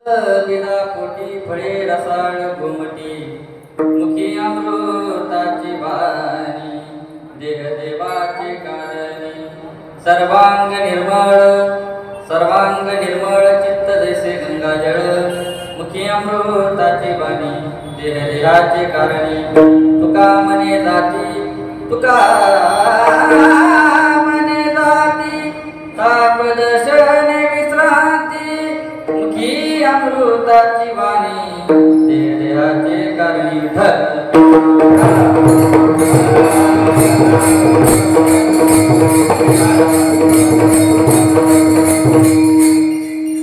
बिना पोटी फळे रसाळ घुमटी मुखी अमृताची वाणी देह देवाचे कारणी सर्वांग निर्मळ चित्त जैसे गंगाजळ मुखी अमृताची वाणी देह देहाचे कारणी तुका मने जाती तापदर्शने विश्रांती मुखी अमृताची वाणी देहाचे कारणी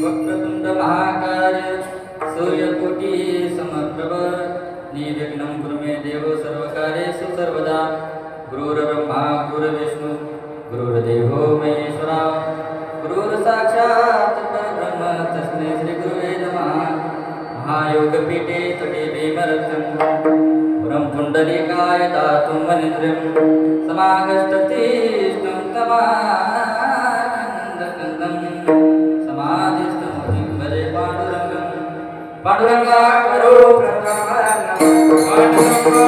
वक्रतुंड महाकाय सूर्यकोटी समप्रभ निर्विघ्नं कुरु मे देव सर्वकार्येषु सर्वदा गुरुर्ब्रह्मा गुरुर्विष्णु गुरुर्देवो महेश्वरा गुरुर्साक्षात् परब्रह्म तस्मै श्री गुरुवे नमः महायोगपीठे तटे भीमरथं पुरं पुण्डरीकाय दातुं मनिन्द्रं समागच्छतीष्णं तमानन्दकन्दं समाधिस्थमुखिं भजे पाण्डुरङ्गं पाण्डुरङ्गा करो प्रणामं पाण्डुरङ्गा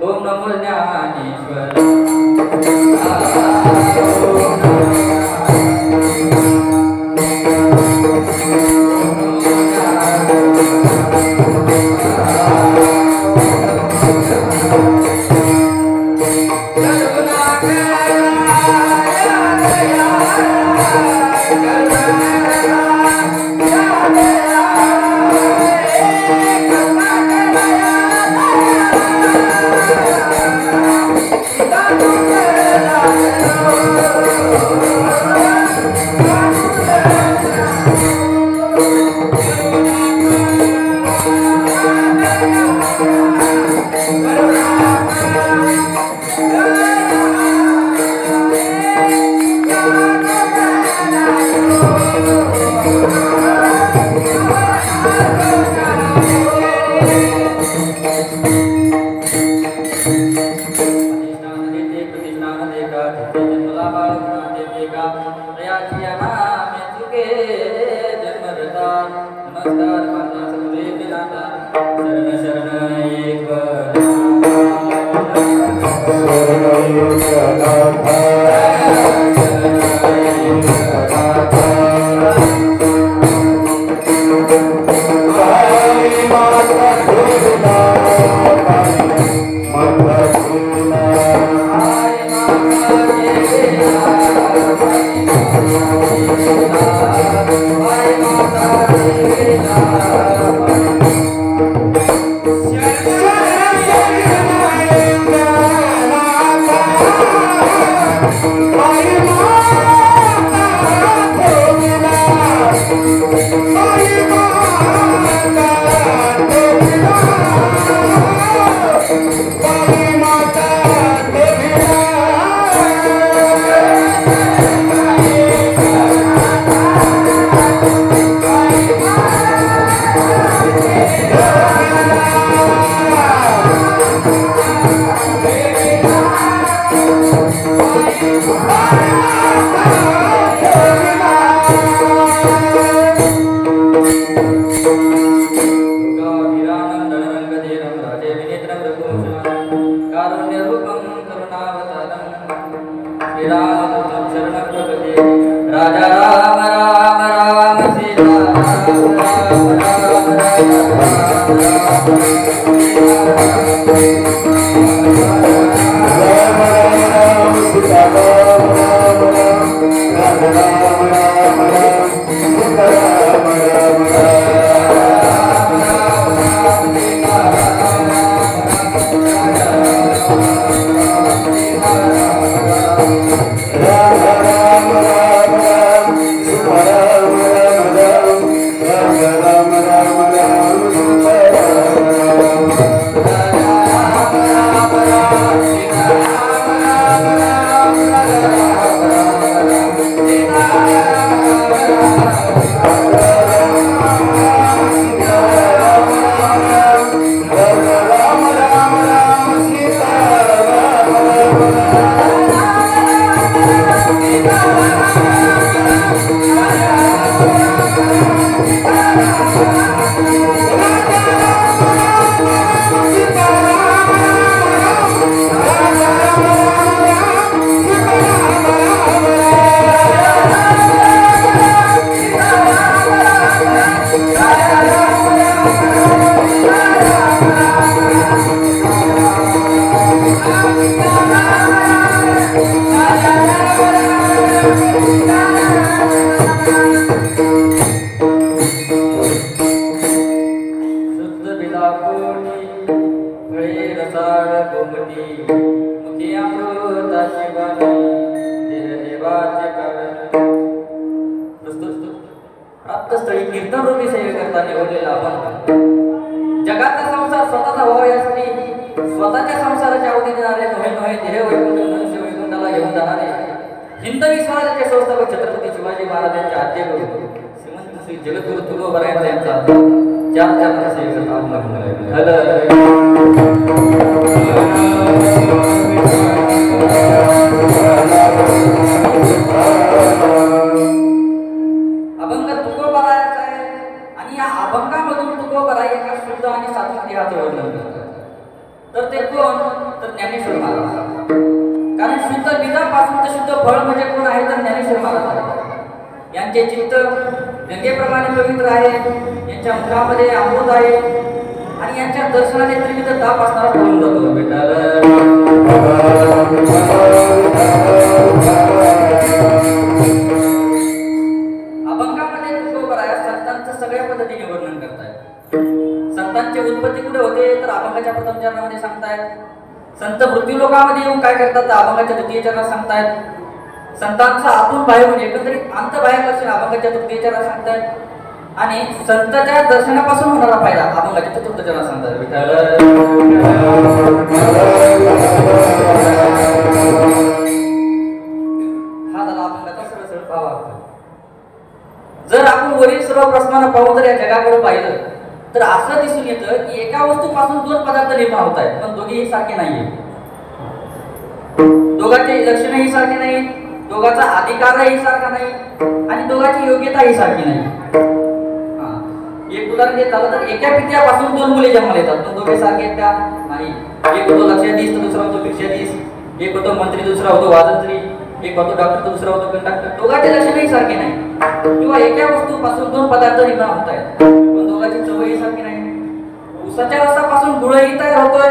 ओम नमो ज्ञानेश्वर राजा राम राम राम सीता राम राम प्राप्तस्थळी कीर्तन रूपी सेवेकरता निवडलेला आपण जगाचा संसार स्वतःचा व्हावा यासाठी स्वतःच्या संसाराची आहुती देणारे नव्हे देह वैकुंठ मनुष्य वैकुंठाला घेऊन जाणारे हिंदवी स्वराज्याचे संस्थापक छत्रपती शिवाजी महाराजांचे आद्य गुरु श्रीमंत श्री जगद्गुरु तुकोबराय यांचा चार चरणाचा सेवेकरता अभंग तुकोबरायाचा आहे आणि या अभंगामधून तुकोबराय एका शुद्ध आणि सात्विक देहाचं वर्णन करतात. तर ते कोण? तर ज्ञानेश्वर महाराज. कारण शुद्ध बीजापासून तर शुद्ध फळ म्हणजे कोण आहे तर ज्ञानेश्वर महाराज आहे. यांचे चित्त गंगेप्रमाणे पवित्र आहे, यांच्या मुखामध्ये अमृत आहे आणि यांच्या दर्शनाने त्रिविध ताप असणारा पळून जातो. अभंगामध्ये तुकोबराय संतांचं सगळ्या पद्धतीने वर्णन करतायत. संतांची उत्पत्ती कुठे होते तर अभंगाच्या प्रथम चरणामध्ये सांगतायत. संत मृत्यू लोकामध्ये येऊन काय करतात तर अभंगाच्या द्वितीय चरणात सांगतायत. संतांचा आतून बाहेरून एकंदरीत अंत बाहेर लक्षण अभंगाच्या तृतीय चरणात सांगतायत आणि संतांच्या दर्शनापासून होणारा फायदा अभंगाच्या चतुर्थ चरणात सांगतात. हा झाला अभंगाचा सरळ सरळ भावार्थ. जर आपण वरील सर्व प्रश्नांना पाहून जर या जगाकडे पाहिलं तर असं दिसून येतं की एका वस्तूपासून दोन पदार्थ निर्माण होत आहेत पण दोघेही सारखे नाहीये. दोघांचे लक्षणही सारखे नाही, दोघांचा अधिकारही सारखा नाही आणि दोघांची योग्यताही सारखी नाही. एक उदाहरण देत झालं तर एका पित्यापासून दोन मुले जन्माला येतात पण दोघे सारखे आहेत का? नाही. एक होतो लक्षाधीश तर दुसरा होतो भिक्षाधीश, एक होतो मंत्री दुसरा होतो वाजंत्री, एक होतो डॉक्टर तर दुसरा होतो कंडक्टर. दोघांचे लक्षणही सारखे नाही. किंवा एका वस्तूपासून दोन पदार्थ निर्माण होत आहेत पण दोघांची चवही सारखी नाही. ऊसाच्या रसापासून गुळही तयार होतोय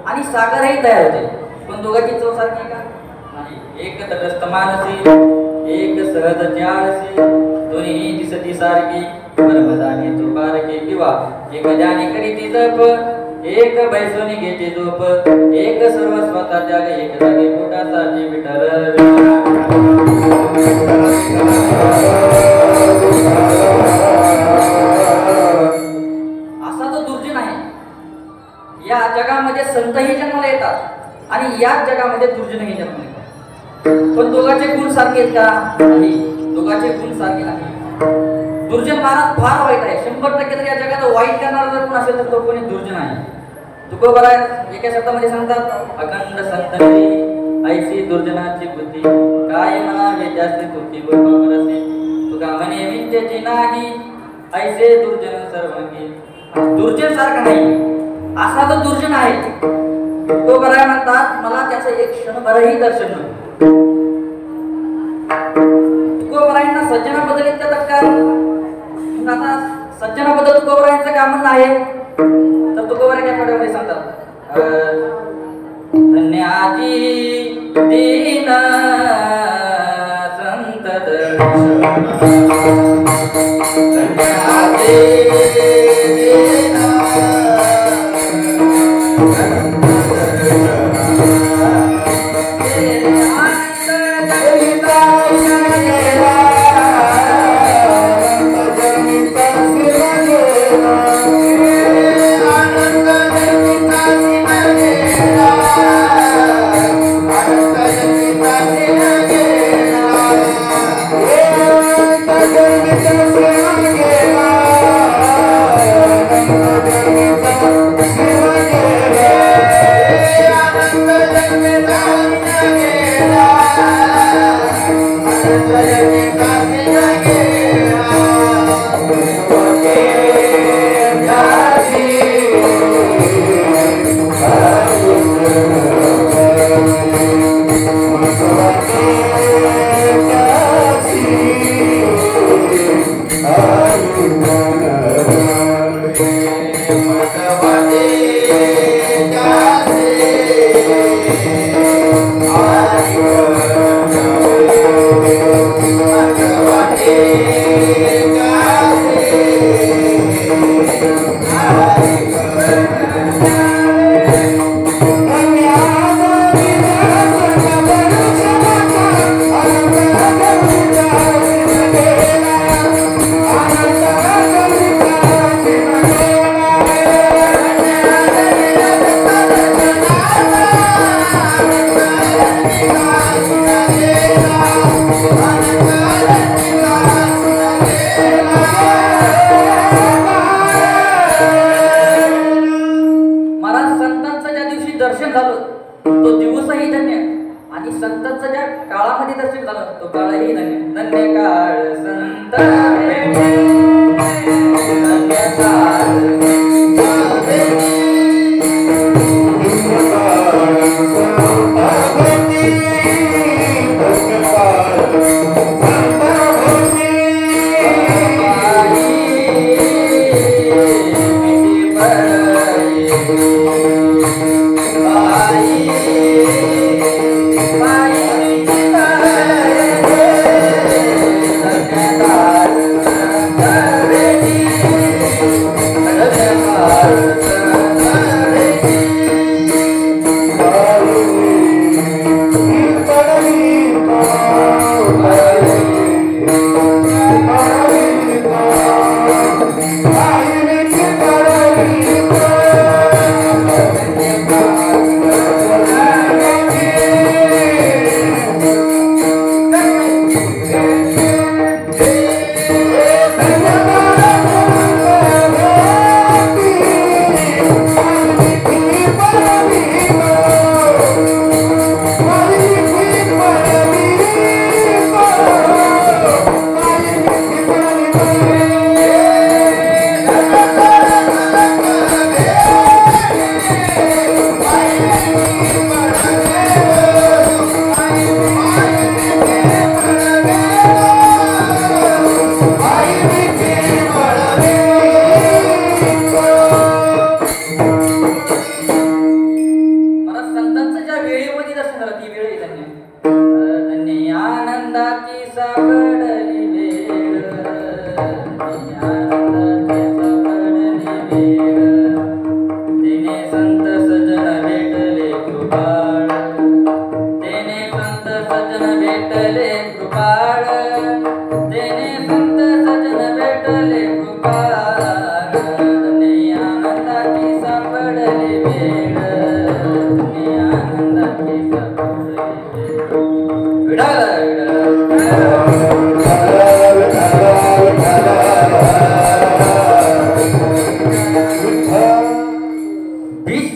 आणि साखरही तयार होते पण दोघांची चव सारखी का? नाही. एक तटस्थ मानसी, एक सहज जाळसी, दोन्ही दिसती सारखी परमदानी तुपारकी. किंवा एक जाने करीती जप, एक बैसोनी घेते झोप, एक सर्व स्वतः त्याग, एक जागे पोटासाठी विठ्ठल. असा तो दुर्जन आहे. या जगामध्ये संतही जन्माला येतात आणि याच जगामध्ये दुर्जनही जन्माला येतात पण दोघांचे गुण सारखे आहेत का? नाही. दोघांचे गुण सारखे नाही. दुर्जन महाराज फार वाईट आहे. 100% तर या जगात वाईट करणारा जर कोण असेल तर तो कोणी दुर्जन आहे. तुकोबराय एका शब्दामध्ये सांगतात अखंड संतनी ऐशी दुर्जनाची बुद्धी काय म्हणावे जास्ती तुझी बरोबरसे तुका म्हणे विद्येची नाही ऐसे दुर्जन सर्वांगी दुर्जन सारखा नाही असा तो दुर्जन आहे तो बराय म्हणतात मला त्याचं एक क्षणभरही दर्शन नव्हतं तुकोबरायांना सज्जनाबद्दल इतका तक्रार आता सज्जनाबद्दल तुकोबरायांचं काय म्हणणं आहे तर तुकोबराय काय पडे सांगतात धन्याजी दीन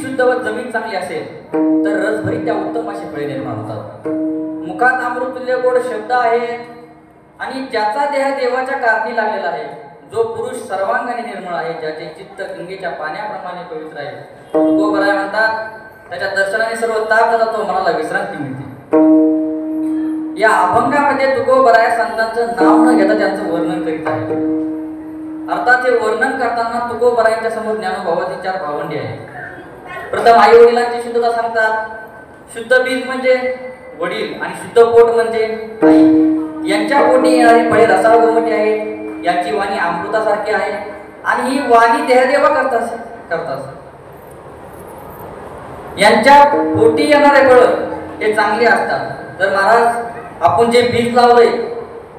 संत जमीन चांगली असेल तर रसभरीत त्या उत्तम असे फळे निर्माण होतात. मुखात अमृतुल्य गोड शब्द आहेत आणि ज्याचा देह देवाच्या कारणी लागलेला आहे, जो पुरुष सर्वांगाने निर्मळ आहे, ज्याचे चित्त गंगेच्या पाण्याप्रमाणे पवित्र आहे. तुकोबराय म्हणतात, त्याच्या दर्शनाने सर्व ताप जातो, मनाला विश्रांती मिळते. या अभंगामध्ये तुकोबराय संतांचं नाव न घेता त्यांचं वर्णन करीत आहे. अर्थात हे वर्णन करताना तुकोबरायांच्या समोर ज्ञानोबावाचे 4 भावंडे आहेत. प्रथम आई वडिलांची शुद्धता सांगतात. शुद्ध बीज म्हणजे वडील आणि शुद्ध पोट म्हणजे आई. यांच्या पोटी येणारी फळे रसाळ गोमटी आहेत. यांची वाणी अमृतासारखी आहे आणि ही वाणी देहदेवा करतात. यांच्या पोटी येणारे फळ हे चांगले असतात. तर महाराज आपण जे बीज लावलंय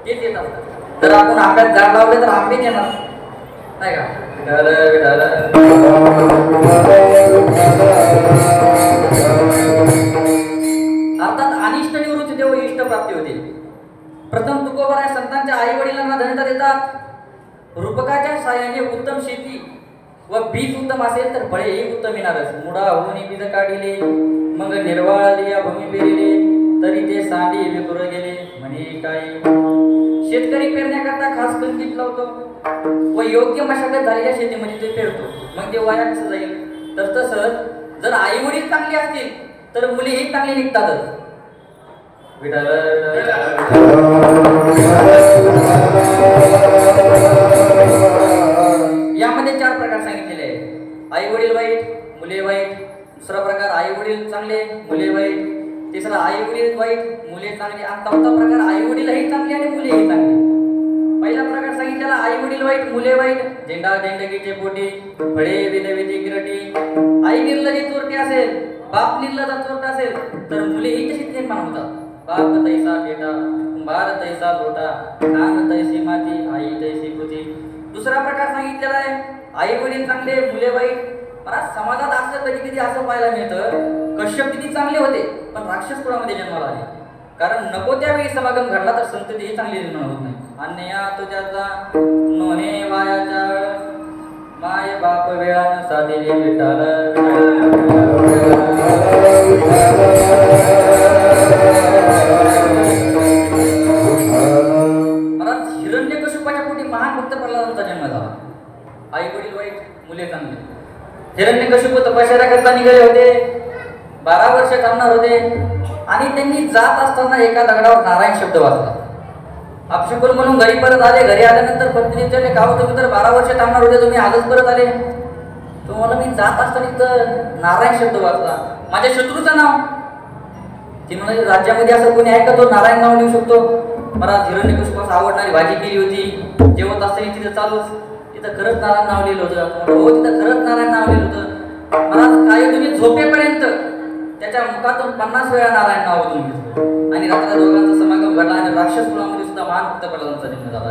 तेच येत असतात. जर आपण आंब्यात झाड लावले तर आंबेच येणार नाही का? अर्थात अनिष्ट निवृत्ती देव इष्ट प्राप्ती होते. प्रथम तुकोबराय संतांच्या आई वडिलांना धन्यता देतात. रूपकाच्या साह्याने उत्तम शेती व बीज उत्तम असेल तर फळेही उत्तम येणारच. मुडा होऊन बीज काढिले, मग निर्वाळले या भूमी पेरिले, तरी ते सांडी विखुर गेले म्हणे काय. शेतकरी पेरण्याकरता खास कणकीत लावतो व योग्य मशागत झालेल्या शेतीमध्ये ते पेरतो, मग ते वाया कसं जाईल. तर तसंच जर आई वडील चांगली असतील तर मुलीही चांगली निघतातच. यामध्ये 4 प्रकार सांगितलेले आहेत. आई वडील वाईट, मुले वाईट. दुसरा प्रकार आई वडील चांगले, मुले वाईट. तिसरा आई वडील वाईट, मुले चांगली. आणि 4था प्रकार आई वडीलही चांगले आणि मुलेही चांगली. पहिला प्रकार सांगितलेला आई वडील वाईट, मुले वाईट. झेंडा झेंडगीचे पोटी, फळे विधवेची गिरटी. आई निर्लजी चोरटी असेल, बाप निर्लजा चोरट असेल तर मुलेही तशीच निर्माण होतात. बाप तैसा बेटा, कुंभार तैसा लोटा, कान तैसी माती, आई तैसी कृती. दुसरा प्रकार सांगितलेला आहे आई वडील चांगले, मुले वाईट. मला समाजात असं कधी कधी असं पाहायला मिळतं, कश्यप किती चांगले होते पण राक्षस कुळामध्ये जन्माला आले. कारण नको त्यावेळी समागम घडला तर संततीही चांगली निर्माण होत नाही. अन्या तुझ्याचा नोहे वायाचा, माय बाप वेळानं साधेले विठाल. हिरण्यकशिपाच्या पोटी महान भक्त प्रल्हादांचा जन्म झाला. आई वडील वाईट, मुले चांगले. हिरण्यकशिप तपश्चर्या करता निघाले होते. 12 वर्ष थांबणार होते आणि त्यांनी जात असताना एका दगडावर नारायण शब्द वाचला. अपशकुन म्हणून घरी परत आले. घरी आल्यानंतर पत्नी विचारले, का हो तुम्ही तर 12 वर्ष थांबणार होते, तुम्ही आजच परत आले. तो मला मी जात असताना तर नारायण शब्द वाचला, माझ्या शत्रूचं नाव. ती म्हणाली, राज्यामध्ये असं कोणी आहे का तो नारायण नाव लिहू शकतो. मला हिरण्यकशिपास आवडणारी भाजी केली होती. जेवत असताना तिथं चालूच तिथं खरंच नारायण नाव लिहिलं होतं. हो तिथं खरंच नारायण नाव लिहिलं होतं. मला काय तुम्ही झोपेपर्यंत त्याच्या मुखातून 50 वेळा नारायण नाव बोलून घेतलं. आणि रात्र दोघांचा समागम घडला आणि राक्षस कुळामध्ये सुद्धा महान भक्त प्रल्हादांचा जन्म झाला.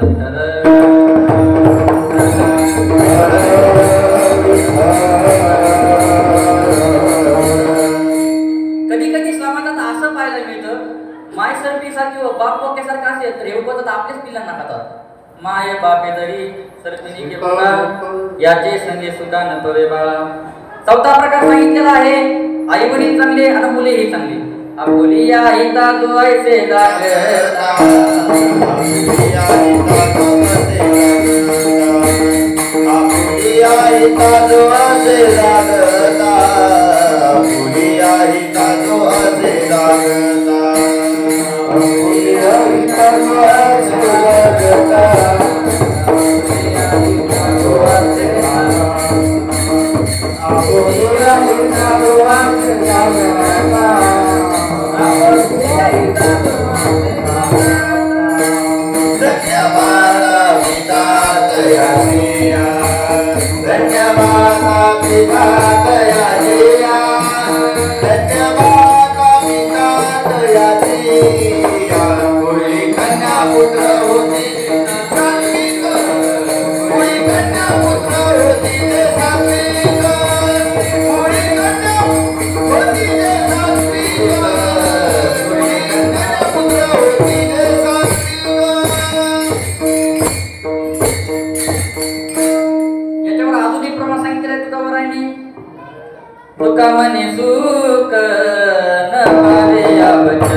कधी कधी समाजात असं पाहायला मिळतं, माय सरपीसारखी व बाप पोक्यासारखं असेल तर हे उपजत आपल्याच पिल्लांना खातात. माय बापे तरी सरपिनी के बघा, याचे संगे सुद्धा नपवे बाळा. 4था प्रकार सांगितलेला आहे आई वडील चांगले आणि मुलेही चांगली. आपुलिया हिता जो ऐसे लागता, आपुलिया हिता जो ऐसे लागता, आपुलिया हिता जो ऐसे लागता, आपुलिया हिता जो ऐसे लागता, आपुलिया हिता जो ऐसे लागता, आपुलिया हिता जो ऐसे लागता, आपुलिया हिता जो ऐसे लागता. धन्यवाद पिता दया दिया, धन्यवाद पिता दया दिया, धन्यवाद पिता दया दिया. कोई कन्या पुत्र होती सात्विक, कोई कन्या पुत्र होती सात्विक, कोई कन्या होती सात्विक, कोई कन्या पुत्र होती सात्विक. याच्यावर अजून एक प्रमाण सांगितलं आहे तुकाबरायांनी. तुका म्हणे सुख न पावे या वचन,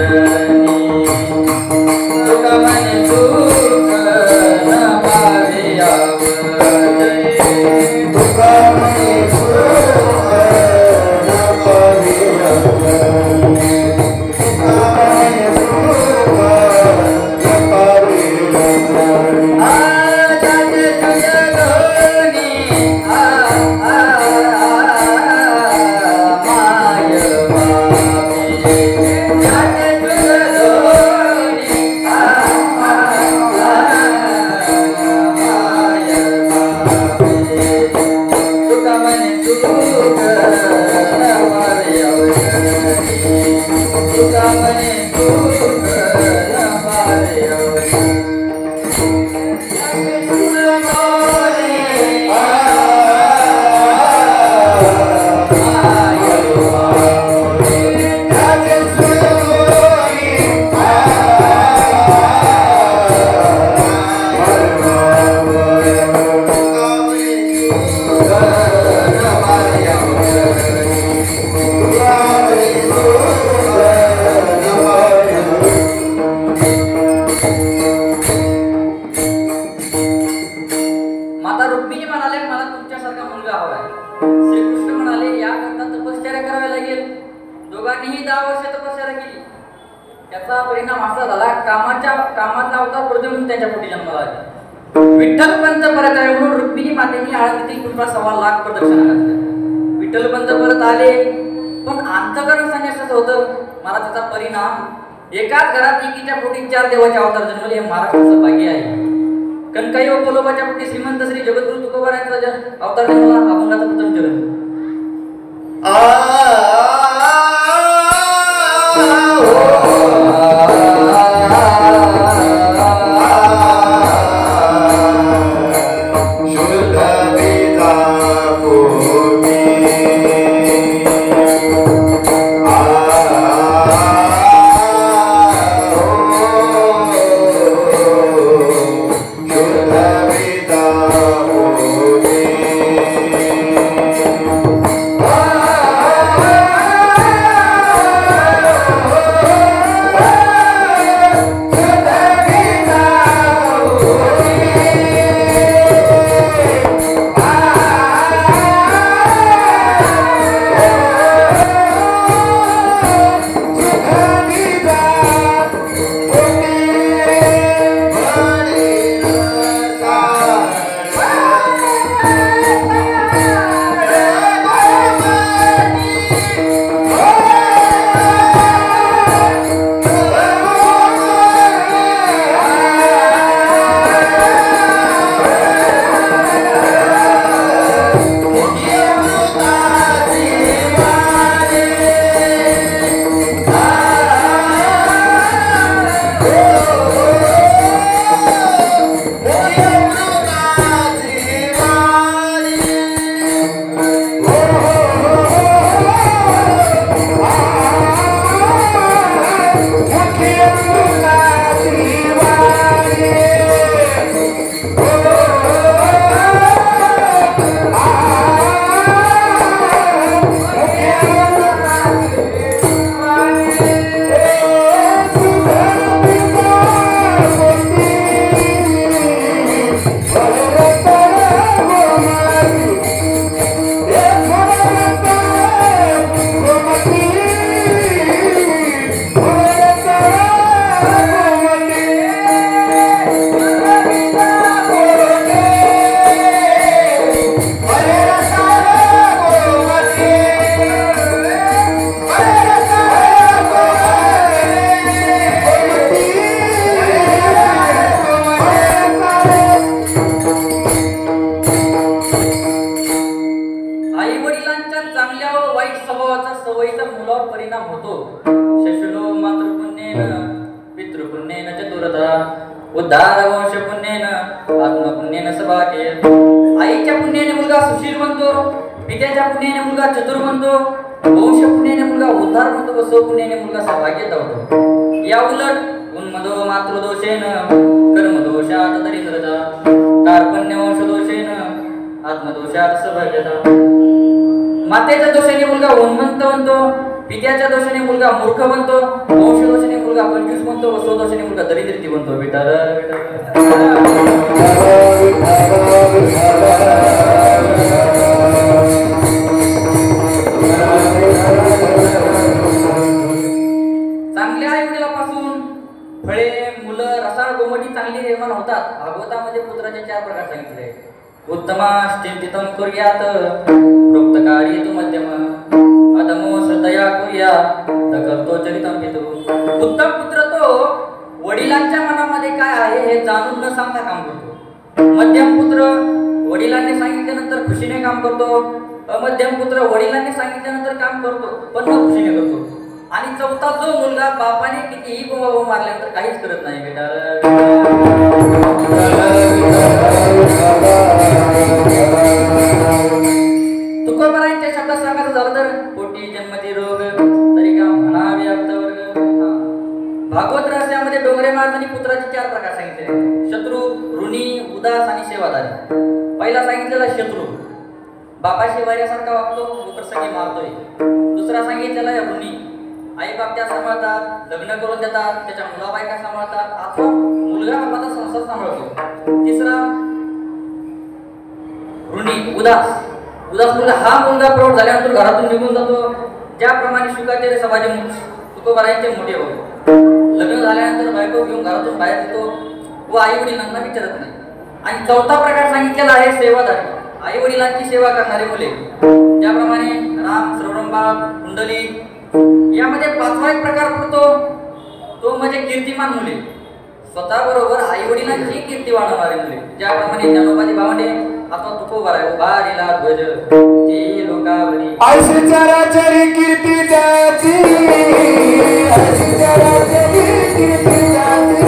कामाचा अवतार प्रजू म्हणून त्यांच्या पोटी जन्माला आले. विठ्ठल पंत परत आले म्हणून रुक्मिणी मातेने आळंदीतील कृपा 1.25 लाख प्रदक्षिणा घातल्या. विठ्ठल पंत परत आले, पण अंतकरण संन्यासाचं होतं. महाराजाचा परिणाम एकाच घरात एकीच्या पोटी 4 देवाचे अवतार जन्मले. हे महाराष्ट्राचं भाग्य आहे. कणकाई व कोलोबाच्या पोटी श्रीमंत श्री जगद्गुरु तुकोबारायांचा अवतार जन्मला. अभंगाचा प्रथम चरण. उद्धार वंश पुण्येन आत्मपुण्येन सभाके. आईच्या पुण्याने मुलगा सुशील बनतो, पित्याच्या पुण्याने मुलगा चतुर बनतो, वंश पुण्याने मुलगा उद्धार बनतो व स्वपुण्याने मुलगा सौभाग्यता होतो. या उलट उन्मदो मातृदोषेन कर्मदोषात दरिद्रता, कार्पण्य वंशदोषेन आत्मदोषात सौभाग्यता. मातेच्या दोषाने मुलगा उन्मत्त बनतो, पित्याच्या दोषाने मुलगा मूर्ख बनतो, वंश दोषाने मुलगा कंजूस बनतो व स्वदोषाने मुलगा दरिद्री बनतो. विठाल चांगल्या आई वडिलांपासून फळे, मुलं, रसाळ, गोमटी चांगली निर्माण होतात. भागवतामध्ये पुत्राचे 4 प्रकार सांगितले. उत्तमाश्चिंतितं कुर्यात प्रोक्तकारी तु मध्यम अदमो श्रद्धया कुर्या दकर्तो चरितं पितु. उत्तम पुत्र तो वडिलांच्या मनामध्ये काय आहे हे जाणून न सांगता काम करतो. मध्यम पुत्र वडिलांनी सांगितल्यानंतर खुशीने काम करतो. अमध्यम पुत्र वडिलांनी सांगितल्यानंतर काम करतो पण न खुशीने करतो. आणि चौथा जो मुलगा बापाने कितीही बोंबाबोंब मारल्यानंतर काहीच करत नाही. बेटा तुकोबारायांच्या शब्दात सांगायचं झालं तर पोटी जन्मती रोग तरी का म्हणा व्याप्त वर्ग. भागवत रहस्यामध्ये डोंगरे महाराजांनी पुत्राचे 4 प्रकार सांगितले. शत्रू, ऋणी, उदास आणि सेवादारी. पहिला सांगितलेला शत्रू, बापाशी वैऱ्यासारखा वागतो, प्रसंगी मारतोय. दुसरा सांगितलेला ऋणी, आई बाप त्या सांभाळतात, लग्न करून देतात, त्याच्या मुला बायका सांभाळतात, अथवा मुलगा बापाचा संसार सांभाळतो. तिसरा ऋणी, उदास मुलगा. हा मुलगा प्रौढ झाल्यानंतर घरातून निघून जातो. ज्याप्रमाणे शुकाचार्य समाजी तुकोबारायांचे मोठे होते. लग्न झाल्यानंतर बायको घेऊन घरातून बाहेर येतो व आई वडिलांना विचारत नाही. आणि चौथा प्रकार सांगितलेला आहे सेवादारी, आई वडिलांची सेवा करणारी मुले, ज्याप्रमाणे राम, श्रवणबाळ, कुंडली. यामध्ये पाचवा एक प्रकार पडतो तो म्हणजे कीर्तिमान मुले, स्वतः बरोबर आई वडिलांची कीर्ती वाढवणारी मुले, ज्याप्रमाणे ज्ञानोबाजी भावने आता तुकोबा आहे उभारिला ध्वज जे लोकावरी अशी चराचरी कीर्ती त्याची, अशी चराचरी कीर्ती त्याची,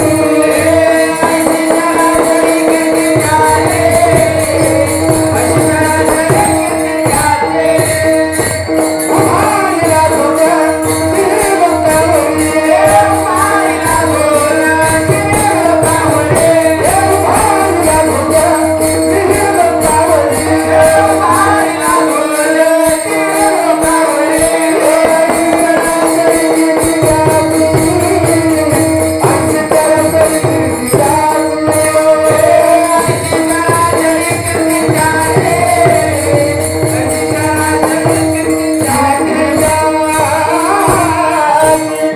अशी चराचरी कीर्ती त्याची, अशी चराचरी कीर्ती त्याची. उभारिला ध्वज जे लोकावरी, उभारिला ध्वज जे लोकावरी, उभारिला ध्वज जे लोकावरी, उभारिला ध्वज जे लोकावरी.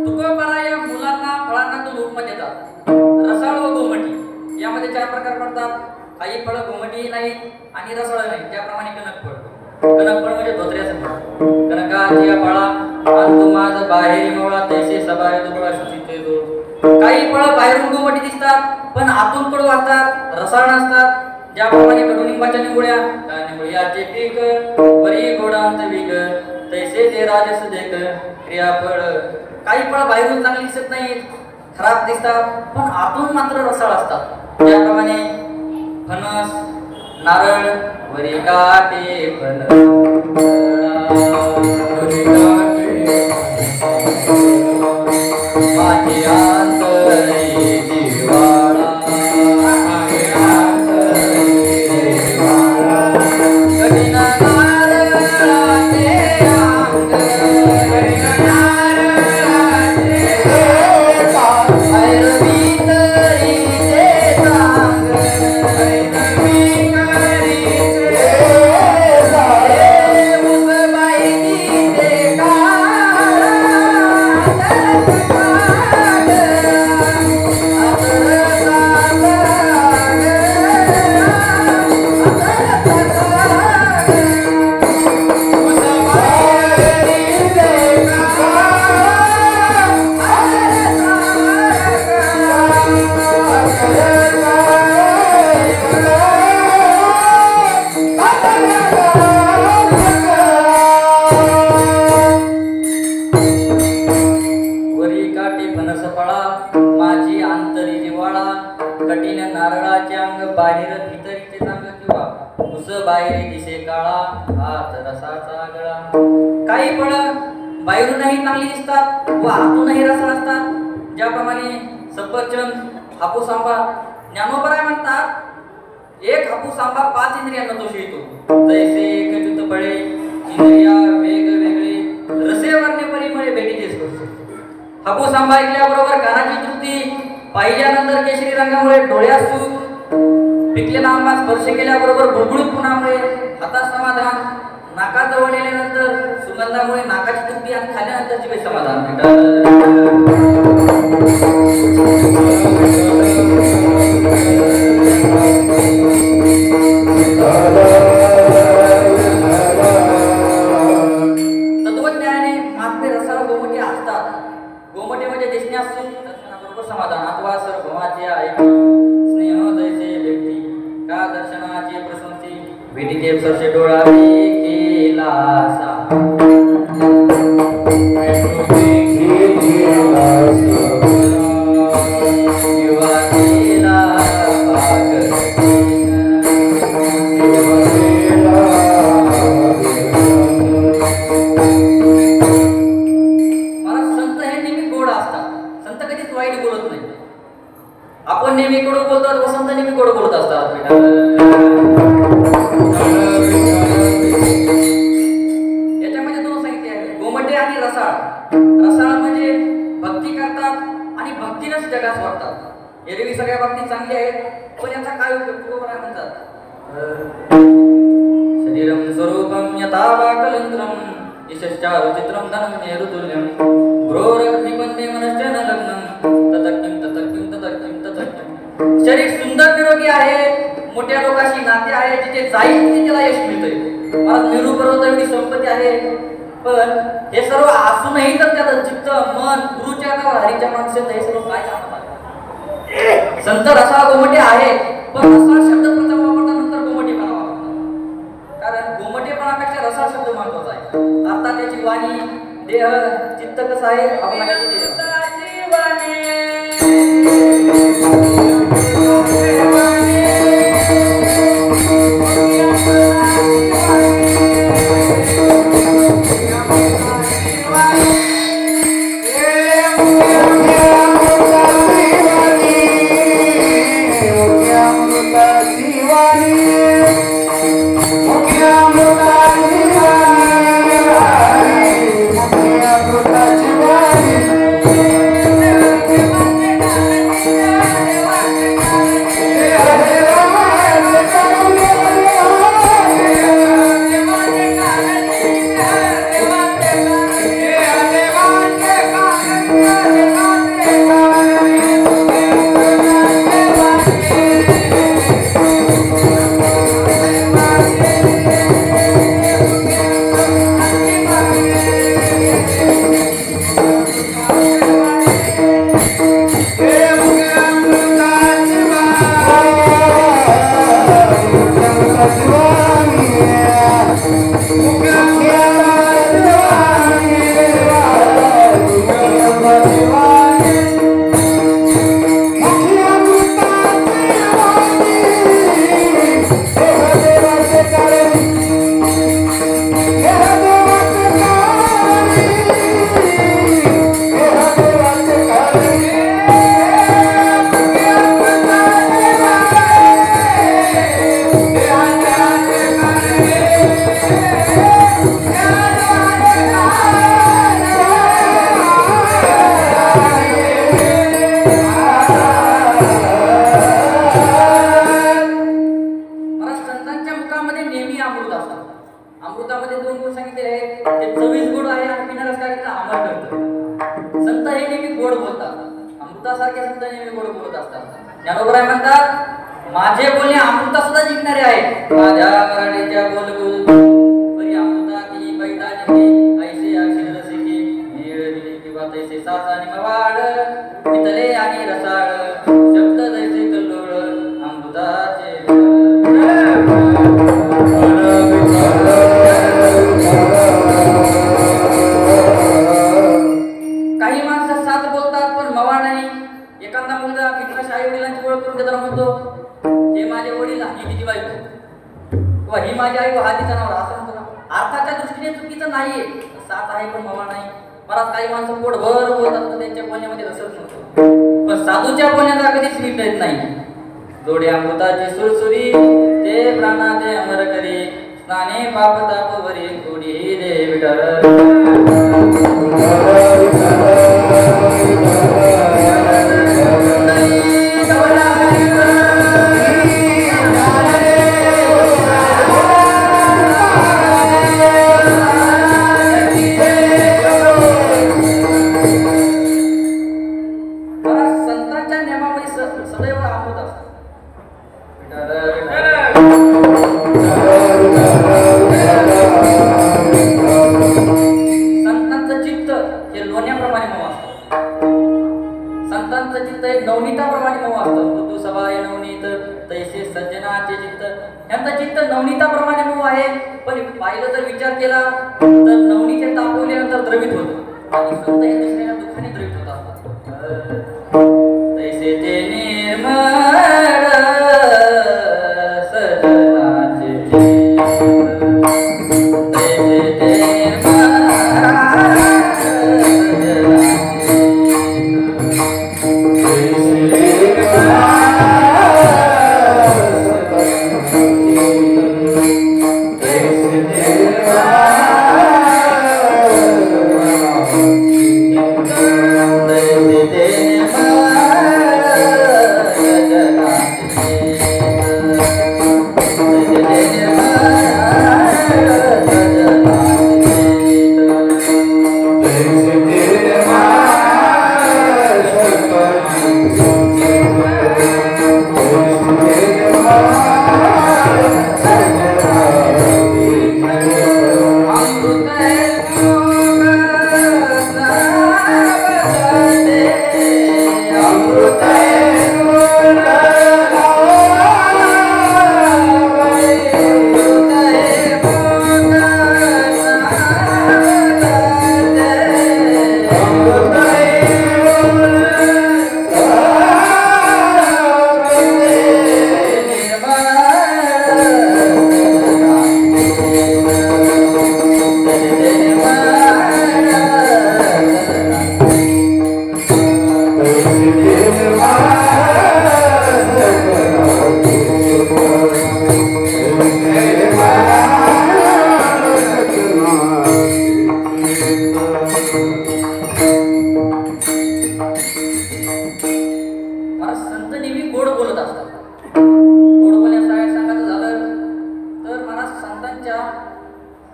तुकोबा या मुलांना फळांना दोन उपमा देतात, रसाळ व गोमटी. यामध्ये चार प्रकार पडतात. काही फळ गोमटी नाही आणि रसाळ नाही, ज्याप्रमाणे कनकफळ. कनकफळ म्हणजे धोत्र्याचं फळ. कनकाची फळा आणतो माझ बाहेर मोळा तैसे सबाय दुबळा सुचिते दो. काही फळ बाहेरून गोमटी दिसतात पण आतून कडू असतात, रसाळ नसतात, ज्याप्रमाणे कडुनिंबाच्या निंबुळ्या, निंबुळ्याचे पीक वरी गोडांत विक तैसे जे राजस देख क्रियाफळ. काही फळ बाहेरून चांगली दिसत नाहीत, खराब दिसतात पण आतून मात्र रसाळ असतात, ज्याप्रमाणे फणस, नारळ, वरी काटे फणस, वरी काटे माझी अंतरी दिवाळा, माझी अंतरी दिवाळा. कठीण नारळाचे अंग, कठीण नारळाचे अंग, ऐरवी तरीचे सांग, ऐरवी तरीचे सांग. मुसबाई गीते काळा, वरी काटे फणस फळा माझी अंतरी जिव्हाळा. कठीण नारळाचे अंग बाहेर भितरीचे सांग किंवा उस बाहेर दिसे काळा हात रसाचा गळा. काही फळ बाहेरूनही चांगली दिसतात व आतूनही रसाळ असतात, ज्याप्रमाणे सफरचंद, हापूस आंबा. ज्ञानोबा म्हणतात एक हापूस आंबा 5 इंद्रियांना दोष येतो, जैसे एकजुत फळे इंद्रिया वेगवेगळे रसे वर्णे परिमळे भेटीचे स्पर्श. हापूस आंबा ऐकल्याबरोबर कानाची तृप्ती, पाहिल्यानंतर केशरी रंगामुळे डोळ्यात सुख, पिकलेला आंबा स्पर्श केल्याबरोबर गुळगुळीत पुण्यामुळे हातात समाधान, नाकाजवळ नेल्यानंतर सुगंधामुळे नाकाची तृप्ती आणि खाल्यानंतरची वेळ समाधान. तत्वज्ञानाने महात्मे रसाळ गोमटी असतात. गोमटे म्हणजे दिसण्यास सुख, दर्शनाबरोबर समाधान. अथवा सर्वमाचे ऐकी स्नेह दैसे व्यक्ती का दर्शनाची प्रशंसी भेटीचे सरसे डोळावे केला सा. आपण नेहमी गोड बोलतात, वसंत नेहमी गोड बोलत असतात. याच्यामध्ये दोन सांगितले आहेत, गोमटे आणि रसाळ. रसाळ म्हणजे भक्ती करतात आणि भक्तीनंच जगास वाटतात. एरवी सगळ्या बाबतीत चांगली आहेत, पण याचा काय उपयोग म्हणतात. शरीरम स्वरूपम यथा वाकलंत्रम यशश्चारुचित्रम धनम नेरुतुल्यम गुरोरग्निबंधे मनश्चन लग्नम ततक्किम शरीर सुंदर निरोगी आहे, मोठ्या लोकांशी नाते आहे, जिथे जाईल तिथे त्याला यश मिळते. मला निरुपर्वत एवढी संपत्ती आहे, पण हे सर्व असूनही तर त्याचं चित्त मन गुरुच्या नावावर हरीच्या माणसाचं हे सर्व काय कामात आहे. संत रसा गोमटे आहे, पण रसा शब्द प्रथम वापरल्यानंतर गोमटेपणा वापरतात, कारण गोमटेपणापेक्षा रसा शब्द महत्वाचा आहे. आता त्याची वाणी देह चित्त कसं आहे आपल्याला माझे बोलणे अमृता सुद्धा जिंकणारे आहे. माझ्या मराठीच्या बोलगुल परी अमृता ती बैठा निघते ऐसे अक्षर रसिके निळविले किंवा तैसे सास आणि मवाड पितले आणि रसाळ शब्द दैसे कल्लोळ अमृताचे काही माणसं साथ बोलतात पण मवा नाही. एखादा मुलगा मित्राच्या आई वडिलांची ओळख करून देताना म्हणतो हे माझे वडील ही तिची बायको किंवा ही माझी आई हा तिचा नवरा असं म्हणतो. अर्थाच्या दृष्टीने चुकीचं नाहीये, साथ आहे पण मवा नाही. मला काही माणसं पोटभर बोलतात तर त्यांच्या बोलण्यामध्ये रसच नसतो, पण साधूच्या बोलण्याचा कधीच नीट येत नाही. जोडे अमृताची सुरसुरी ते प्राणाते अमर करी स्नाने पाप ताप वरी थोडी दे विठ्ठल. संतांच्या नियमामध्ये सदैव अमृत असतं. संतांचं चित्त हे लोण्याप्रमाणे मऊ असतं. संतांचं चित्त हे नवनीताप्रमाणे मऊ असतं. मृदू सवाय नवनीत तैसे सज्जनाचे चित्त. यांचं चित्त नवनीताप्रमाणे मऊ आहे, पण पाहिलं जर विचार केला तर नवनीचे तापवल्यानंतर द्रवित होतं आणि संत हे दुसऱ्या दुःखाने द्रवित होत असतात. तैसे ते निर्मळ सजनाचे तैसे ते निर्मळ मला संत नेहमी गोड बोलत असतात. गोड बोलण्यासाठी सांगायचं झालं तर मला संतांच्या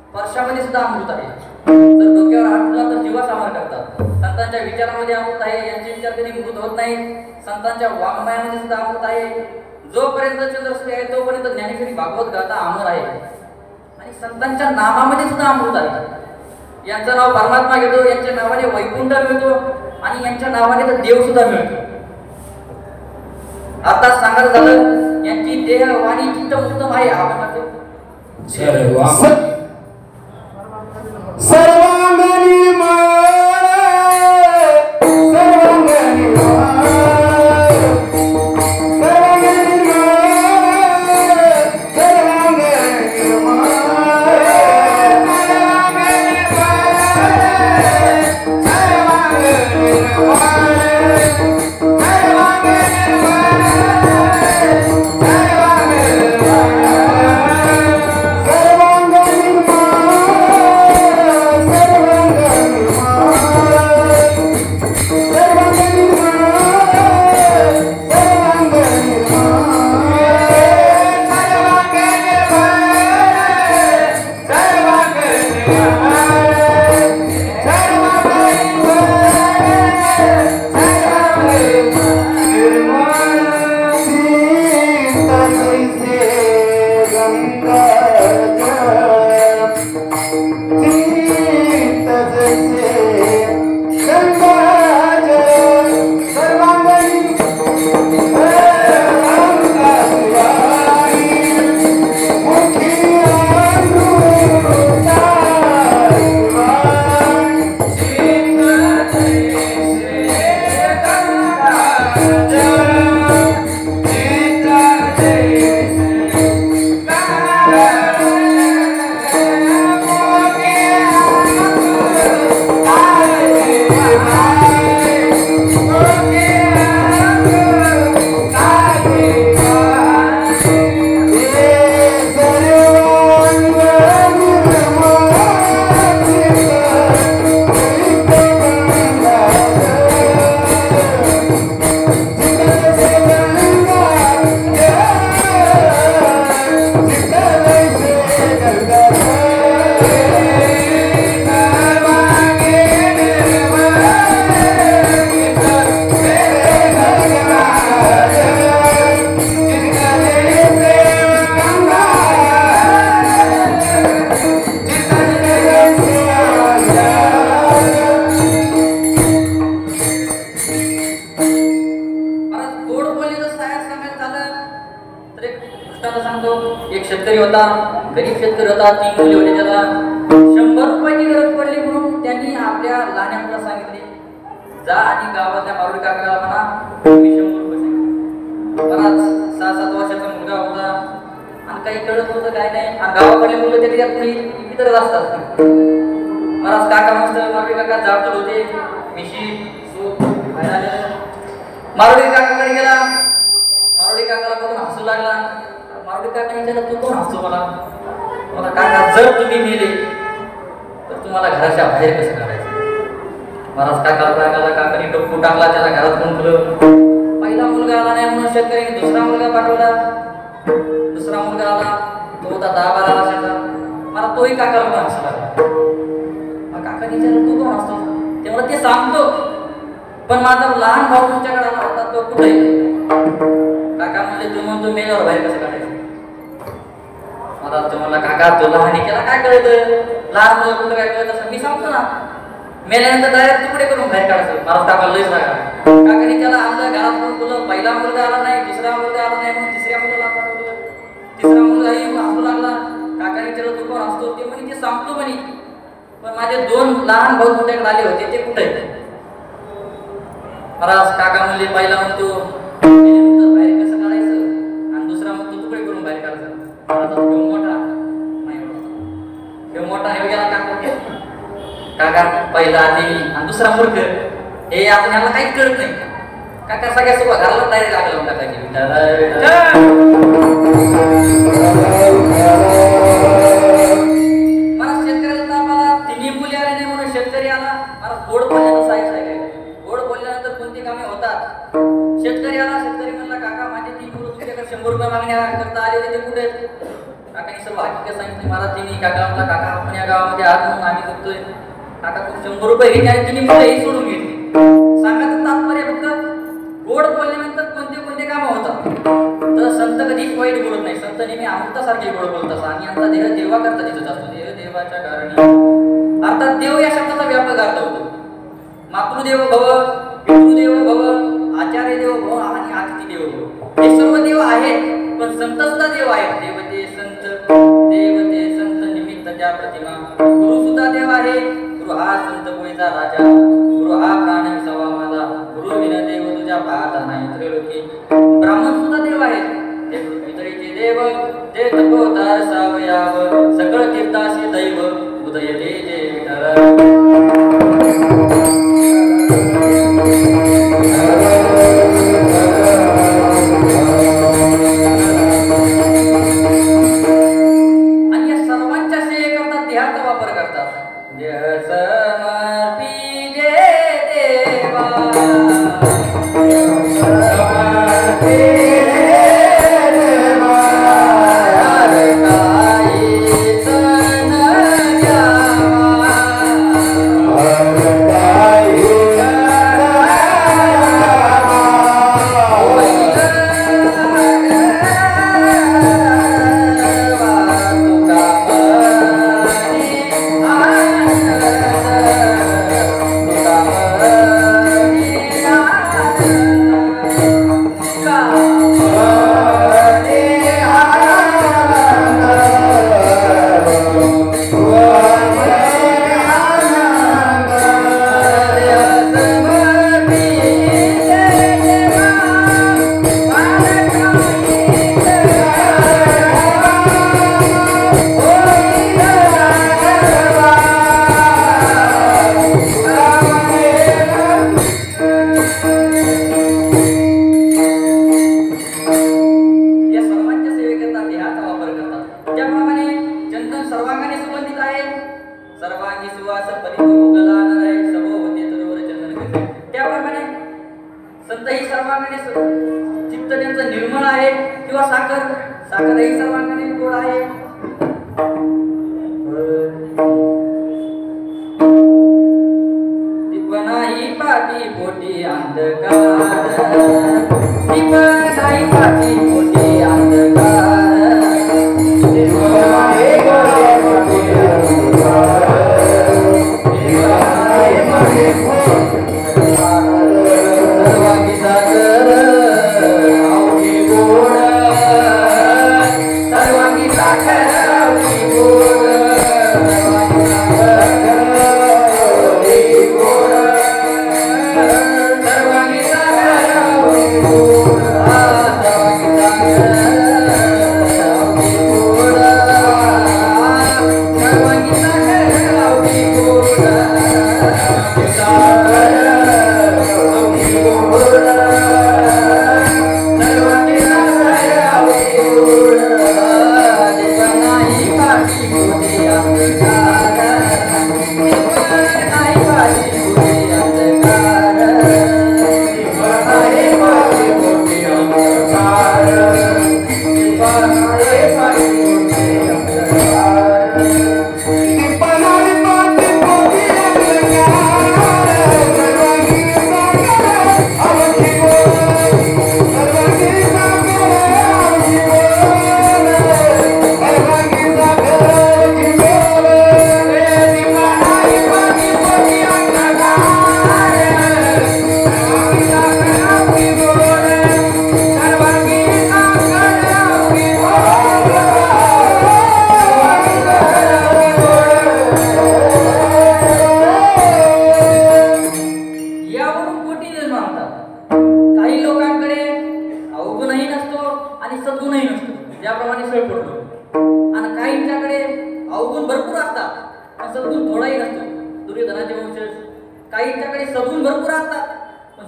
स्पर्शामध्ये सुद्धा अमृत आहे. जर डोक्यावर हात ठेवला तर जीवा सामार करतात. संतांच्या विचारामध्ये अमृत आहे. यांचे विचार कधी मृत होत नाही. संतांच्या वाङ्मयामध्ये सुद्धा अमृत आहे. जोपर्यंत चंद्रसूर्य आहे तोपर्यंत ज्ञानेश्वरी भागवत गाथा अमर आहे. आणि संतांच्या नामामध्ये सुद्धा अमृत आहे. यांचं नाव परमात्मा घेतो, यांच्या नावाने वैकुंठ मिळतो आणि यांच्या नावाने तर देव सुद्धा मिळतो. आता सांगायचं झालं यांची देह वाणी चित्त उत्तम आहे. आपण सर्वांगणी माळ सर्वांगणी माळ सर्वांगणी माळ सर्वांगणी शेतकरी होता, गरीब शेतकरी होता. 3 मुले होते त्याला. 100 रुपयाची गरज पडली म्हणून त्यांनी आपल्या लहान्या मुलाला सांगितले, जा आणि गावातल्या मारुडी काकाला म्हणा मी 100 रुपये सांगितले. बराच 6-7 वर्षाचा मुलगा होता आणि काही कळत होतं काय नाही. आणि गावाकडले मुलं त्याच्यात इतरच असतात. बराच काका मस्त मारुडी काका जाडत होते. मिशी सूप मारुडी काकाकडे गेला. मारुडी काकाला बघून हसू लागला. मारुडी काका विचारला, तू कोण हसतो मला? मला काका, जर तुम्ही मेले तर तुम्हाला घराच्या बाहेर कसं काढायचं? महाराज काकाला रागाला. काकाने डोकू टाकला, त्याला घरात गुंतलं. पहिला मुलगा आला नाही म्हणून शेतकऱ्याने दुसरा मुलगा पाठवला. दुसरा मुलगा आला, तो होता 10-12 वर्षाचा. मला तोही काकाला पण हसू लागला. मग काकाने विचारलं, तू कोण हसतो? ते मला ते सांगतो, पण माझा लहान भाऊ तुमच्याकडे आला होता, तो कुठे? काका म्हणजे तू म्हणतो मेल्यावर बाहेर कसं काढायचं? मला तो म्हणला, काका तुला हानी केला काय कळतं? लहान मुलं कुठं काय कळत असं? मी सांगतो ना, मेल्यानंतर डायरेक्ट तुकडे करून बाहेर काढायचं. मला काका लयच रागा. काकाने त्याला आणलं, घरात पण बोललं. पहिला मुलगा आला नाही, दुसरा मुलगा आला नाही म्हणून तिसऱ्या मुलाला पाठवलं. तिसरा मुलगाही हसू लागला. काकाने विचारलं, तू कोण हसतो? ते म्हणे, ते सांगतो म्हणे, पण माझे 2 लहान भाऊ तुमच्याकडे आले होते, ते कुठे? महाराज काका म्हणले, पहिला म्हणतो बाहेर कसं काढायचं आणि दुसरा म्हणतो तुकडे करून बाहेर काढायचं. मोठा हे गेला काका पहिला आधी आणि दुसरा मूर्ख. हे आपण याला काहीच कळत नाही. काका सगळ्या सोबत घालत नाही लागलं टाकायची मला शेतकऱ्याला मला तिन्ही मुली आले नाही म्हणून शेतकरी आला मला गोड बोलण्याचं साहेब आहे गोड बोलल्यानंतर कोणती कामे होतात शेतकरी आला शेतकरी म्हणला काका माझे 3 मुलं तुमच्याकडे 100 रुपये मागण्याकरता आले होते ते कुठे काकाने सर्व हकीकत सांगितली मला तिन्ही काका म्हणला काका आपण या गावामध्ये आहात म्हणून आम्ही बघतोय काका तू 100 रुपये घेतले आणि तिन्ही मुलं ही सोडून घेतली सांगायचं तात्पर्य फक्त गोड बोलल्यानंतर कोणते कोणते कामं होतात तर संत कधीच वाईट बोलत नाही संत नेहमी अमृतासारखे गोड बोलतात आणि आमचा देह देवा करता दिसत असतो देह देवाच्या कारणी अर्थात देव या शब्दाचा व्यापक अर्थ होतो मातृदेव भव पितृदेव भव आचार्य देव भव आणि अतिथी देव भव हे सर्व देव आहेत पण संत सुद्धा देव आहेत देवते संत निमित्त त्या प्रतिमा गुरु सुद्धा देव आहे गुरु हा संत कोळीचा राजा गुरु हा प्राण विसावा माझा गुरु विना देव तुझ्या पाहता नाही त्रैलोकी ब्राह्मण सुद्धा देव आहेत ते पृथ्वीतरीचे देव ते तपोतार सावयाव सकळ तीर्थासी दैव उदयते जे विठ्ठल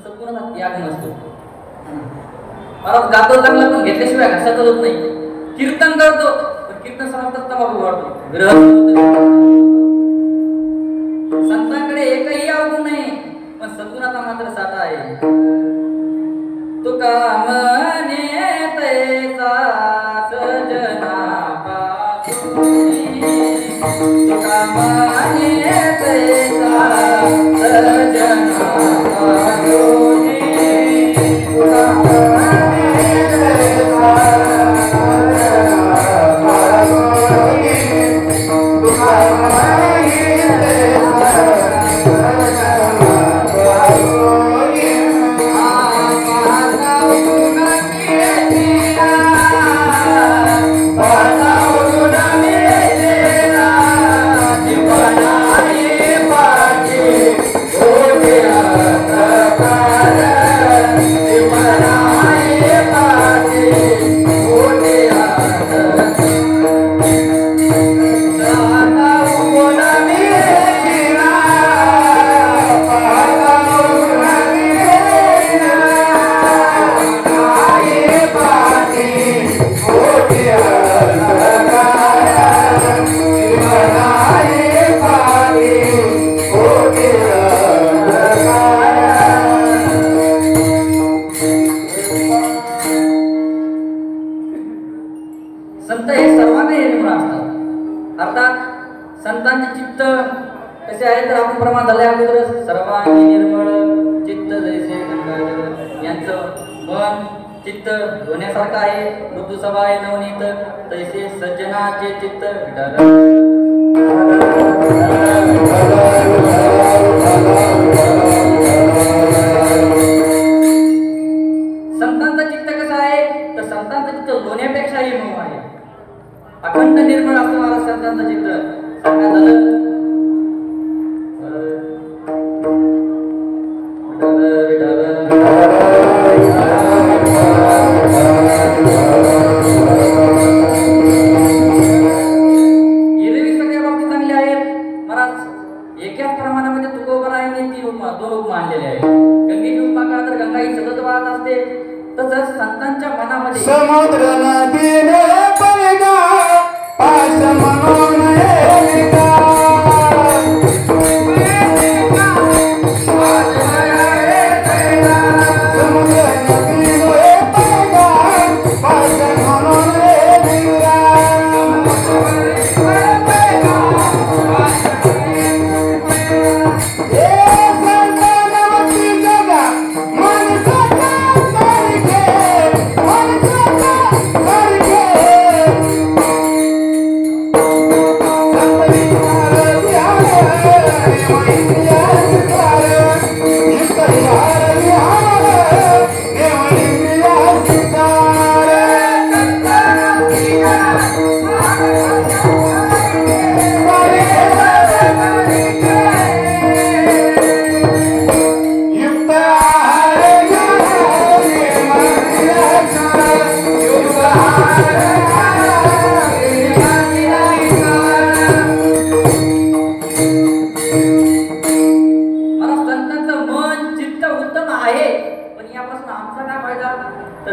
सद्गुणाचा त्याग नसतो. मला गातो चांगला पण घेतल्याशिवाय घासात होत नाही. कीर्तन करतो पण कीर्तन समाप्त तंबाखू वाढतो. संतांकडे एकही अवगुण नाही पण सद्गुणाचा मात्र साठा आहे. तुका म्हणे तैसा सजना पासूनी, तुका म्हणे तैसा सजना पासूनी, तुका म्हणे तैसा सजना पासूनी, तुका म्हणे तैसा संत हे सर्वांना निर्मळ असतात. अर्थात संतांचे चित्त कसे आहे तर आपण प्रमाण झाले अगोदर सर्वांनी निर्मळ चित्त जैसे गंगाजल. यांचं मन चित्त धुण्यासारखं आहे. मृत्यू सभा आहे नवनीत तैसे सज्जनाचे चित्त संतांचं चित्त कसं आहे तर संतांचं चित्त लोण्यापेक्षाही मऊ आहे. अखंड निर्मळ असं मला संतांचं चित्त सांगा झालं. एरवी सगळ्या बाबतीत चांगले आहेत. महाराज एकाच प्रमाणामध्ये तुकोबरा आहे दोन उपमा आणलेले आहेत. गंगेची उपमा का तर गंगा ही सतत वाहत असते तसंच संतांच्या मनामध्ये समुद्र नदीने पडगा पास म्हणून येलिका समुद्र नदीने पडगा पास म्हणून येलिका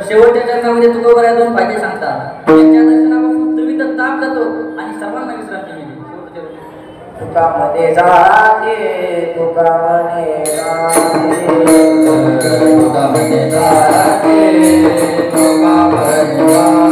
शेवटच्या चरणामध्ये तुकोबरा दोन फायदे सांगतात. त्यांच्या दर्शनापासून तुम्ही तर ताप जातो आणि सर्वांना विश्रांती मिळते. तुकामध्ये जाते तुकामध्ये जाते तुकामध्ये जाते तुकामध्ये जाते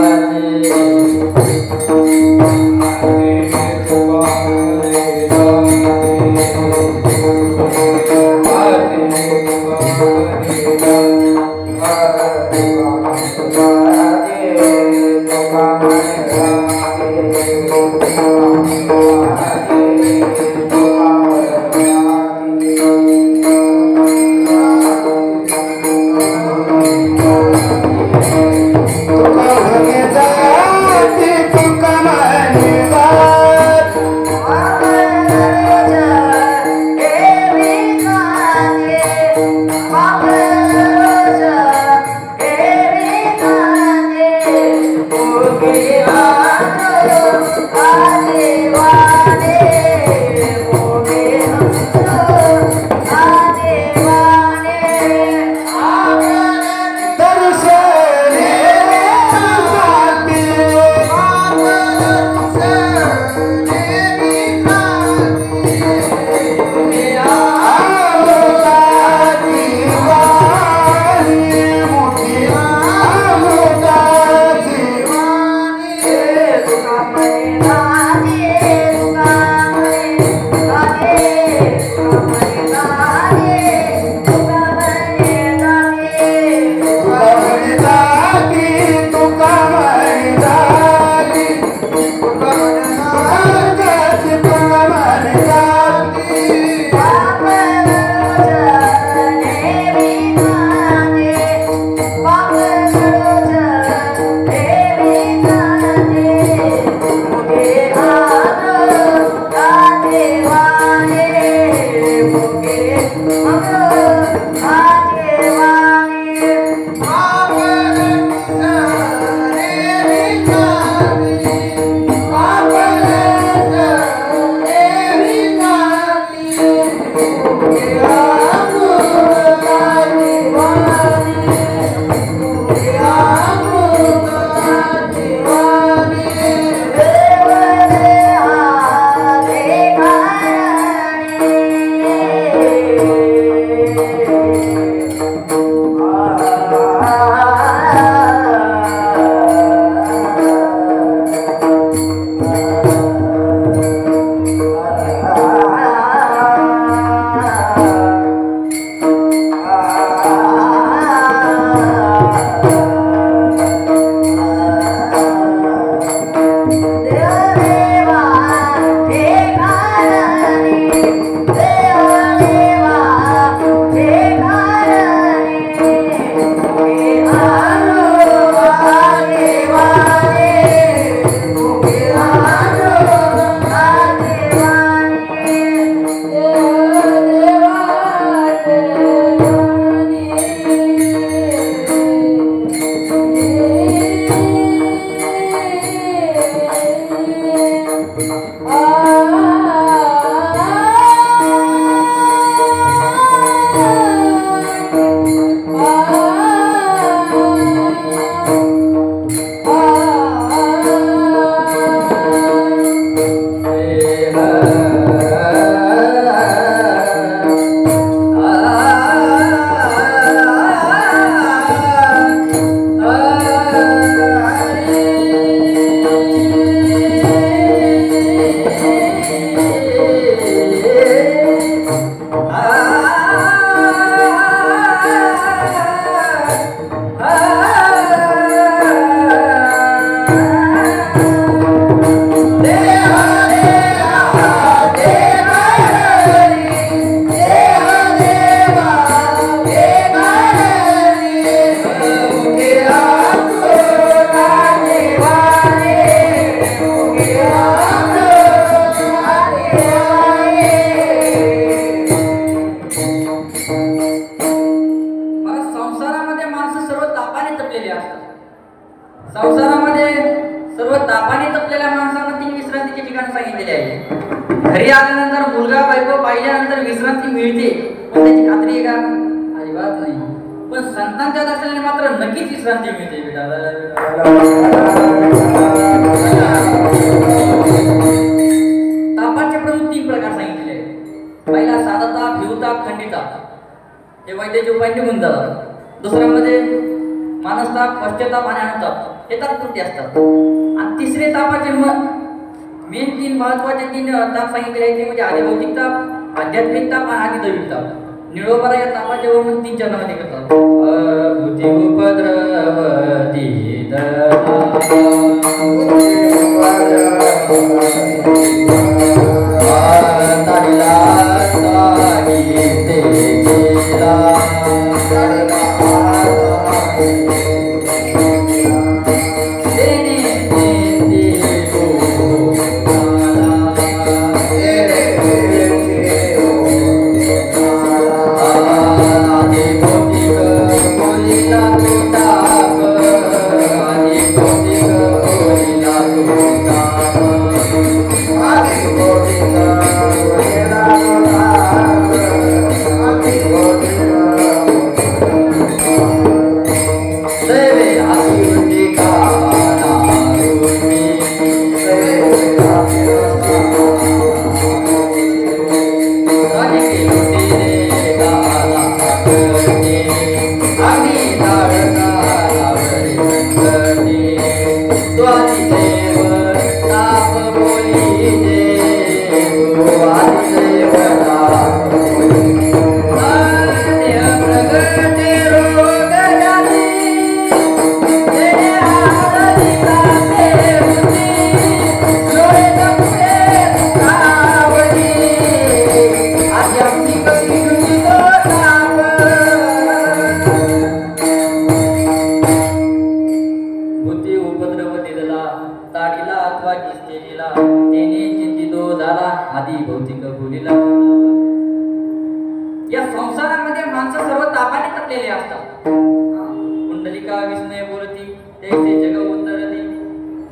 असतात. संसारामध्ये सर्व तापाने तपलेल्या माणसांना 3 विश्रांतीचे ठिकाण सांगितलेले आहे. घरी आल्यानंतर मुलगा बायको पाहिल्यानंतर विश्रांती मिळते, पण त्याची खात्री आहे का? अजिबात नाही. पण संतांच्या दर्शनाने मात्र नक्कीच विश्रांती मिळते बेटा. तापाचे प्रमुख 3 प्रकार सांगितलेले आहेत. पहिला साधा ताप, हिवताप, थंडी ताप. हे वैद्याचे उपाय निघून जातात. दुसऱ्यामध्ये मानसताप, पश्चाताप आणि अनुताप हे तात्पुरते असतात. आणि तिसरे तापाचे मेन 3 महत्वाचे 3 ताप सांगितले आहेत ते म्हणजे आदिभौतिक ताप, आध्यात्मिक ताप आणि आदिदैविक ताप. निळोबाला या तापाचे वर्णन 3 चरणामध्ये करतात. भूती उपद्रवती या संसारामध्ये माणसं सर्व तापाने तपलेले असतात. कुंडलिका विस्मय बोलती तैसे जग उतरती.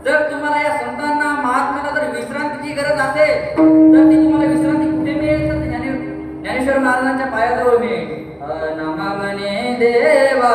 जर तुम्हाला या संतांना महात्म्याला जर विश्रांतीची गरज असेल तर ती तुम्हाला विश्रांती कुठे मिळेल? तर ज्ञानेश्वर महाराजांच्या पायाजवळ मिळेल. नमा म्हणे देवा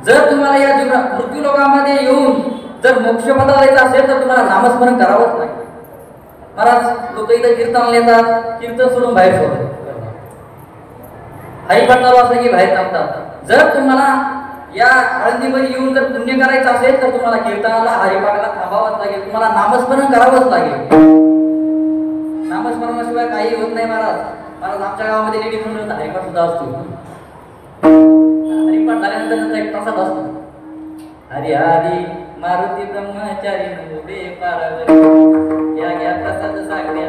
जर तुम्हाला या जीवनात मृत्यू लोकांमध्ये येऊन जर मोक्ष पदाला असेल तर तुम्हाला नामस्मरण करावंच नाही. महाराज लोक इथं कीर्तन येतात, कीर्तन सोडून बाहेर सोडतात. हरिभट चालू असलं की बाहेर थांबतात. जर तुम्हाला या आळंदीमध्ये येऊन जर पुण्य करायचं असेल तर तुम्हाला कीर्तनाला हरिपाठाला थांबावंच लागेल, तुम्हाला नामस्मरण करावंच लागेल. नामस्मरणाशिवाय काही होत नाही महाराज. महाराज आमच्या गावामध्ये लेडीज म्हणून हरिपाठ सुद्धा असतो. हरिपाठ झाल्यानंतर नंतर एक प्रसाद असतो. हरी हरी मारुती ब्रह्मचारी नमुदे पारावरी, या घ्या प्रसाद सागऱ्या,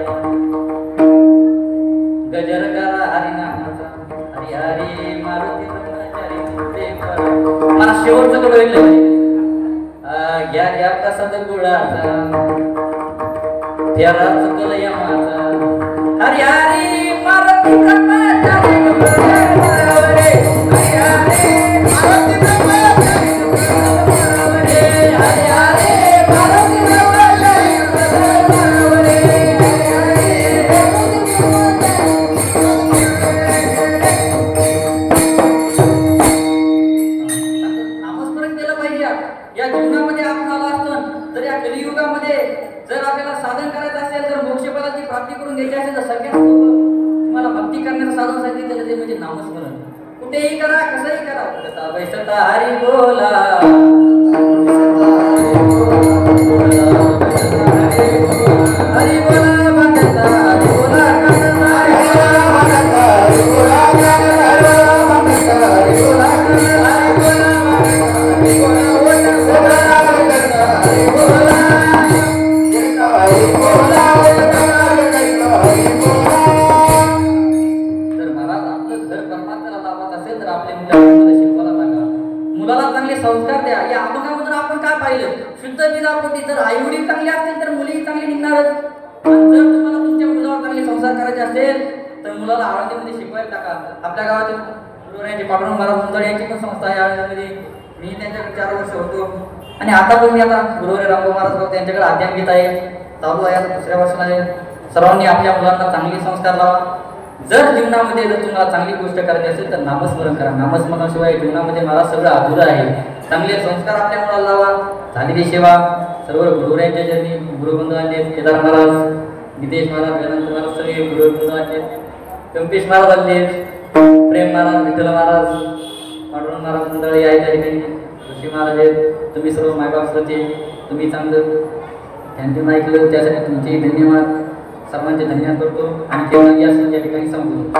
गजर करा हरिनामाचा. हरी हरी मारुती ब्रह्मचारी नमुदे पारावरी. मला शेवटचं कडवं ऐकलं, घ्या घ्या प्रसाद गुळाचा, फेरा चुकल यमाचा. हरी हरी मारुती ब्रह्मचारी नमुदे पारावरी, हरी हरी मारुती ब्रह्मचारी नमुदे पारावरी, हरी हरी मारुती ब्रह्मचारी नमुदे पारावरी, हरी हरी. नामस्मरण केलं पाहिजे. या जीवनामध्ये आपण आलो असतो तर या कलियुगामध्ये जर आपल्याला साधन करायचं असेल, जर मोक्षपदाची प्राप्ती करून घ्यायची असेल तर सगळ्यात तुम्हाला भक्ती करण्याचं साधन सांगितलं ते म्हणजे नामस्मरण. कुठेही करा, कसंही करा, कथा बैसता हरी बोला, हरी बोला म्हणता, हरी बोला म्हणता, हरी बोला म्हणता, हरी बोला म्हणता, हरी बोला म्हणता, हरी बोला म्हणता, हरी बोला म्हणता, हरी बोला. जर महाराज आपलं घर परमात्म्याला लाभत असेल तर आपल्या मुलाला शिकवायला सांगा, मुलाला चांगले संस्कार द्या. या अभंगामधून आपण काय पाहिलं, शुद्ध बीजापोटी जर आई वडील चांगले असतील तर मुलीही चांगली निघणारच. आणि जर तुम्हाला तुमच्या मुलावर चांगले संस्कार करायचे असेल तर मुलाला आळंदीमध्ये शिकवायला टाका. आपल्या गावातील गुरुवारांचे पांडुरंग महाराज मुंदळ यांची पण संस्था आहे आळंदीमध्ये. मी त्यांच्याकडे 4 वर्ष होतो आणि आता पण मी आता गुरुवारी रामभाऊ महाराज त्यांच्याकडे अध्ययन घेत आहे, चालू आहे, आता 3ऱ्या वर्षाला आहे. सर्वांनी आपल्या मुलांना चांगले संस्कार लावा. जर जीवनामध्ये जर तुम्हाला चांगली गोष्ट करायची असेल तर नामस्मरण करा. नामस्मरणाशिवाय जीवनामध्ये मला सगळं अधुरं आहे. चांगले संस्कार आपल्या मुलाला लावा. झालेली सेवा सर्व गुरुवरांच्या जन्मी गुरुबंधू आले, केदार महाराज, नितेश महाराज, वेदांत महाराज, सगळे गुरुबंधू आले, कंपेश महाराज आले, प्रेम महाराज, विठ्ठल महाराज, पांडुरंग महाराज मंडळी आहे त्या ठिकाणी, ऋषी महाराज आहेत. तुम्ही सर्व मायबाप होते, तुम्ही चांगलं त्यांचं ऐकलं त्यासाठी तुमचे धन्यवाद. सर्वांचे धन्यवाद करतो आणि केवळ या ठिकाणी सांगतो.